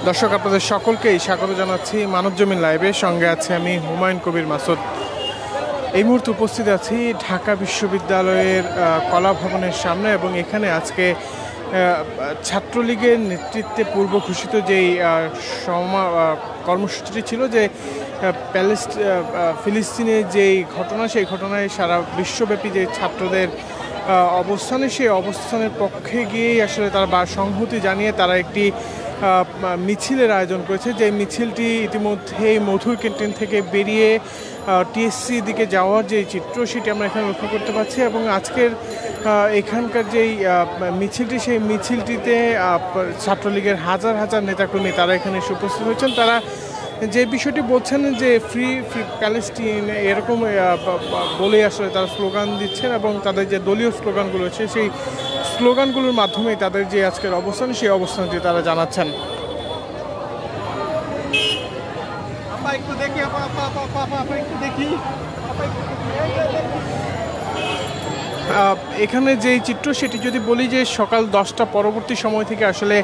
দর্শক আপনাদের সকলকেই স্বাগত জানাচ্ছি মানবজমিন লাইভের সঙ্গে আছে আমি হুমায়ুন কবির মাসুদ। এই মুহূর্তে উপস্থিত আছি ঢাকা বিশ্ববিদ্যালয়ের কলা ভবনের সামনে এবং এখানে আজকে ছাত্রলীগের নেতৃত্বে পূর্ব ঘোষিত যেই কর্মসূচিটি ছিল যে ফিলিস্তিনে যেই ঘটনা, সেই ঘটনায় সারা বিশ্বব্যাপী যে ছাত্রদের অবস্থানে, সেই অবস্থানের পক্ষে গিয়েই আসলে তারা সংহতি জানিয়ে তারা একটি মিছিলের আয়োজন করেছে। যে মিছিলটি ইতিমধ্যেই মধুর ক্যান্টিন থেকে বেরিয়ে টিএসসি দিকে যাওয়ার যে চিত্র, সেটি আমরা এখানে লক্ষ্য করতে পারছি। এবং আজকের এখানকার যেই মিছিলটি, সেই মিছিলটিতে ছাত্রলীগের হাজার হাজার নেতাকর্মী তারা এখানে এসে উপস্থিত হয়েছেন। তারা যে বিষয়টি বলছেন যে ফ্রি ফ্রি প্যালেস্টিন এরকম বলেই আসলে তারা স্লোগান দিচ্ছেন এবং তাদের যে দলীয় স্লোগানগুলো আছে সেই স্লোগানগুলোর মাধ্যমেই তাদের যে আজকের অবস্থান, সেই অবস্থানটি তারা জানাচ্ছেন। এখানে যে চিত্র, সেটি যদি বলি যে সকাল 10টা পরবর্তী সময় থেকে আসলে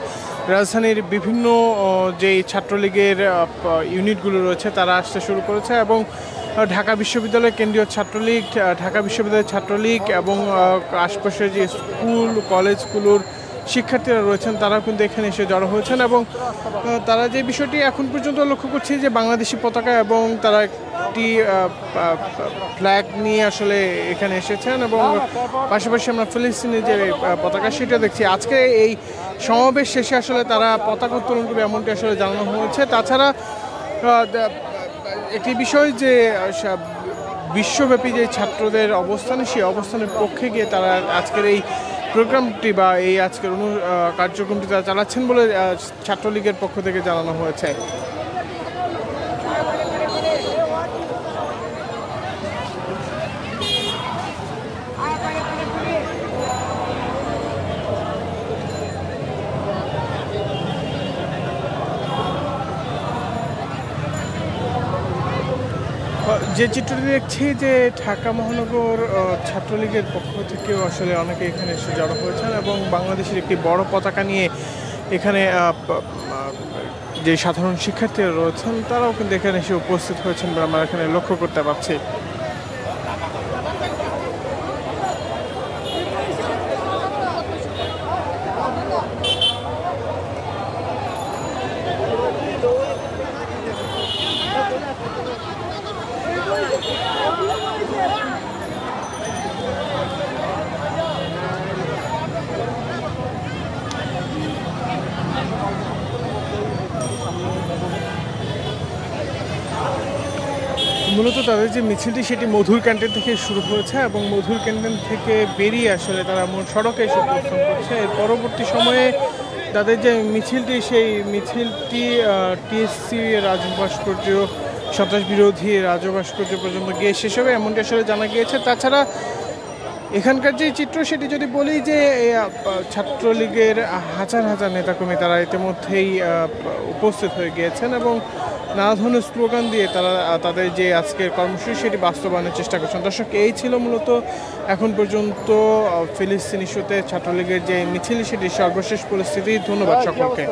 রাজধানীর বিভিন্ন যেই ছাত্রলীগের ইউনিটগুলো রয়েছে তারা আসতে শুরু করেছে এবং ঢাকা বিশ্ববিদ্যালয় কেন্দ্রীয় ছাত্রলীগ, ঢাকা বিশ্ববিদ্যালয়ের ছাত্রলীগ এবং আশপাশের যে স্কুল কলেজগুলোর শিক্ষার্থীরা রয়েছেন তারাও কিন্তু এখানে এসে জড়ো হয়েছেন। এবং তারা যে বিষয়টি এখন পর্যন্ত লক্ষ্য করছে যে বাংলাদেশি পতাকা এবং তারা একটি ফ্ল্যাগ নিয়ে আসলে এখানে এসেছেন এবং পাশাপাশি আমরা ফিলিস্তিনের যে পতাকা সেটা দেখছি। আজকে এই সমাবেশ শেষে আসলে তারা পতাকা উত্তোলন করবে এমনটি আসলে জানানো হয়েছে। তাছাড়া একটি বিষয় যে বিশ্বব্যাপী যে ছাত্রদের অবস্থান, সেই অবস্থানের পক্ষে গিয়ে তারা আজকের এই প্রোগ্রামটি বা এই আজকের কার্যক্রমটি তারা চালাচ্ছেন বলে ছাত্রলীগের পক্ষ থেকে জানানো হয়েছে। যে চিত্রটি দেখছি যে ঢাকা মহানগর ছাত্রলীগের পক্ষ থেকেও আসলে অনেকে এখানে এসে জড়ো হয়েছেন এবং বাংলাদেশের একটি বড় পতাকা নিয়ে এখানে যে সাধারণ শিক্ষার্থীরা রয়েছেন তারাও কিন্তু এখানে এসে উপস্থিত হয়েছেন বলে আমরা এখানে লক্ষ্য করতে পারছি। মূলত তাদের যে মিছিলটি সেটি মধুর ক্যান্টিন থেকে শুরু হয়েছে এবং মধুর ক্যান্টিন থেকে বেরিয়ে আসলে তারা মূল সড়কে এসে অবস্থান করছে। এর পরবর্তী সময়ে তাদের যে মিছিলটি, সেই মিছিলটি টিএসসি রাজু ভাস্কর্য, সন্ত্রাস বিরোধী রাজু ভাস্কর্য পর্যন্ত গিয়ে শেষ হবে এমনটি আসলে জানা গিয়েছে। তাছাড়া এখানকার যে চিত্র সেটি যদি বলি যে ছাত্রলীগের হাজার হাজার নেতাকর্মী তারা ইতিমধ্যেই উপস্থিত হয়ে গিয়েছেন এবং নানা ধরনের স্লোগান দিয়ে তারা তাদের যে আজকের কর্মসূচি সেটি বাস্তবায়নের চেষ্টা করছেন। দর্শক, এই ছিল মূলত এখন পর্যন্ত ফিলিস্তিন ইস্যুতে ছাত্রলীগের যে মিছিল সেটি সর্বশেষ পরিস্থিতি। ধন্যবাদ সকলকে।